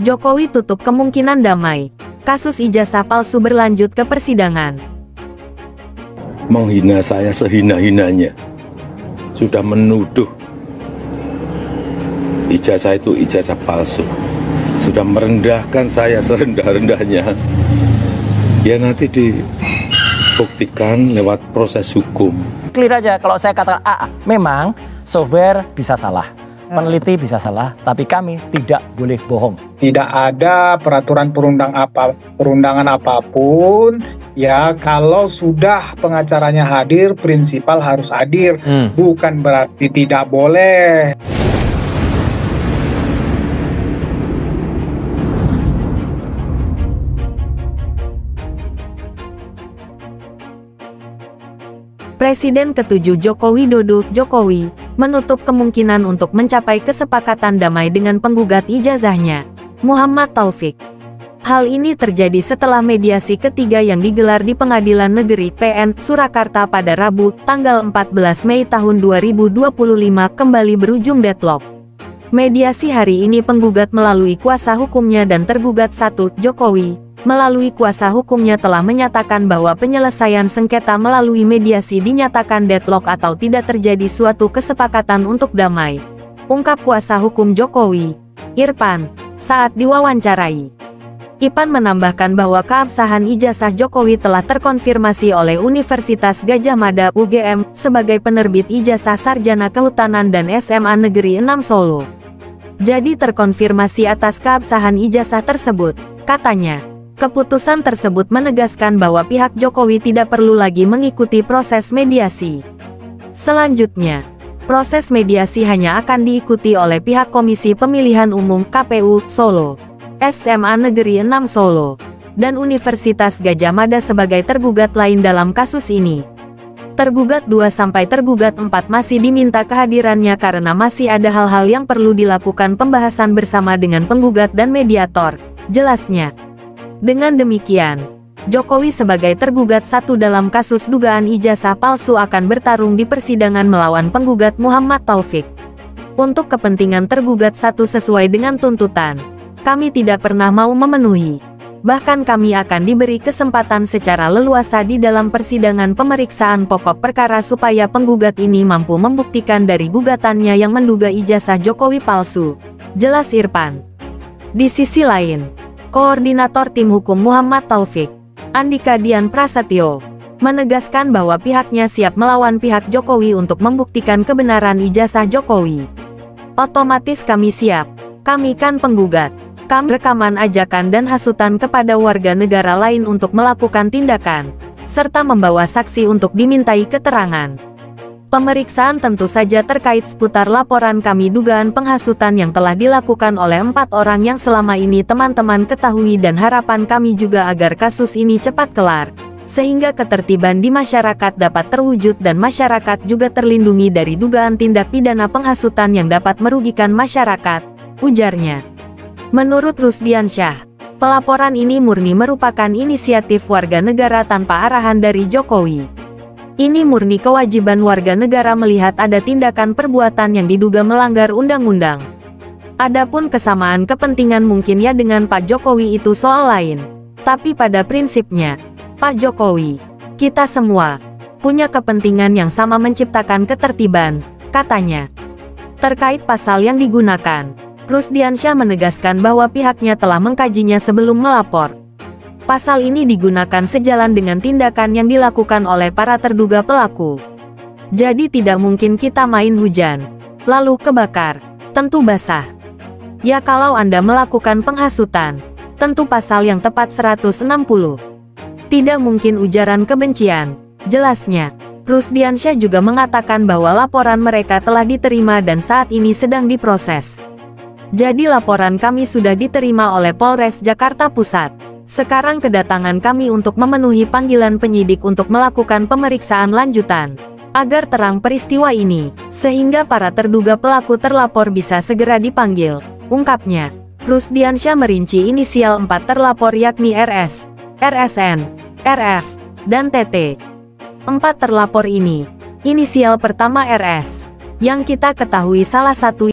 Jokowi tutup kemungkinan damai. Kasus ijazah palsu berlanjut ke persidangan. Menghina saya sehina-hinanya. Sudah menuduh ijazah itu ijazah palsu. Sudah merendahkan saya serendah-rendahnya. Ya nanti dibuktikan lewat proses hukum. Clear aja kalau saya katakan memang software bisa salah, peneliti bisa salah, tapi kami tidak boleh bohong. Tidak ada peraturan perundangan apapun ya, kalau sudah pengacaranya hadir, prinsipal harus hadir, bukan berarti tidak boleh. Presiden ke-7 Joko Widodo, Jokowi, menutup kemungkinan untuk mencapai kesepakatan damai dengan penggugat ijazahnya, Muhammad Taufik. Hal ini terjadi setelah mediasi ketiga yang digelar di Pengadilan Negeri PN, Surakarta pada Rabu, tanggal 14 Mei tahun 2025 kembali berujung deadlock. Mediasi hari ini penggugat melalui kuasa hukumnya dan tergugat 1, Jokowi, melalui kuasa hukumnya telah menyatakan bahwa penyelesaian sengketa melalui mediasi dinyatakan deadlock atau tidak terjadi suatu kesepakatan untuk damai, ungkap kuasa hukum Jokowi, Irfan, saat diwawancarai. Irfan menambahkan bahwa keabsahan ijazah Jokowi telah terkonfirmasi oleh Universitas Gadjah Mada UGM sebagai penerbit ijazah sarjana kehutanan dan SMA Negeri 6 Solo. Jadi terkonfirmasi atas keabsahan ijazah tersebut, katanya. Keputusan tersebut menegaskan bahwa pihak Jokowi tidak perlu lagi mengikuti proses mediasi. Selanjutnya, proses mediasi hanya akan diikuti oleh pihak Komisi Pemilihan Umum KPU Solo, SMA Negeri 6 Solo, dan Universitas Gadjah Mada sebagai tergugat lain dalam kasus ini. Tergugat 2 sampai tergugat 4 masih diminta kehadirannya karena masih ada hal-hal yang perlu dilakukan pembahasan bersama dengan penggugat dan mediator, jelasnya. Dengan demikian, Jokowi sebagai tergugat 1 dalam kasus dugaan ijazah palsu akan bertarung di persidangan melawan penggugat Muhammad Taufik. Untuk kepentingan tergugat 1 sesuai dengan tuntutan, kami tidak pernah mau memenuhi. Bahkan kami akan diberi kesempatan secara leluasa di dalam persidangan pemeriksaan pokok perkara supaya penggugat ini mampu membuktikan dari gugatannya yang menduga ijazah Jokowi palsu, jelas Irfan. Di sisi lain, Koordinator Tim Hukum Muhammad Taufik, Andika Dian Prasetyo, menegaskan bahwa pihaknya siap melawan pihak Jokowi untuk membuktikan kebenaran ijazah Jokowi. Otomatis kami siap, kami kan penggugat. Kami rekaman ajakan dan hasutan kepada warga negara lain untuk melakukan tindakan, serta membawa saksi untuk dimintai keterangan. Pemeriksaan tentu saja terkait seputar laporan kami dugaan penghasutan yang telah dilakukan oleh 4 orang yang selama ini teman-teman ketahui dan harapan kami juga agar kasus ini cepat kelar, sehingga ketertiban di masyarakat dapat terwujud dan masyarakat juga terlindungi dari dugaan tindak pidana penghasutan yang dapat merugikan masyarakat, ujarnya. Menurut Rusdiansyah, pelaporan ini murni merupakan inisiatif warga negara tanpa arahan dari Jokowi. Ini murni kewajiban warga negara melihat ada tindakan perbuatan yang diduga melanggar undang-undang. Adapun kesamaan kepentingan mungkin ya dengan Pak Jokowi itu soal lain. Tapi pada prinsipnya, Pak Jokowi, kita semua, punya kepentingan yang sama menciptakan ketertiban, katanya. Terkait pasal yang digunakan, Rusdiansyah menegaskan bahwa pihaknya telah mengkajinya sebelum melapor. Pasal ini digunakan sejalan dengan tindakan yang dilakukan oleh para terduga pelaku. Jadi tidak mungkin kita main hujan, lalu kebakar, tentu basah. Ya kalau Anda melakukan penghasutan, tentu pasal yang tepat 160. Tidak mungkin ujaran kebencian, jelasnya. Rusdiansyah juga mengatakan bahwa laporan mereka telah diterima dan saat ini sedang diproses. Jadi laporan kami sudah diterima oleh Polres Jakarta Pusat. Sekarang kedatangan kami untuk memenuhi panggilan penyidik untuk melakukan pemeriksaan lanjutan, agar terang peristiwa ini, sehingga para terduga pelaku terlapor bisa segera dipanggil, ungkapnya. Rusdiansyah merinci inisial 4 terlapor yakni RS, RSN, RF, dan TT. 4 terlapor ini, inisial pertama RS, yang kita ketahui salah satu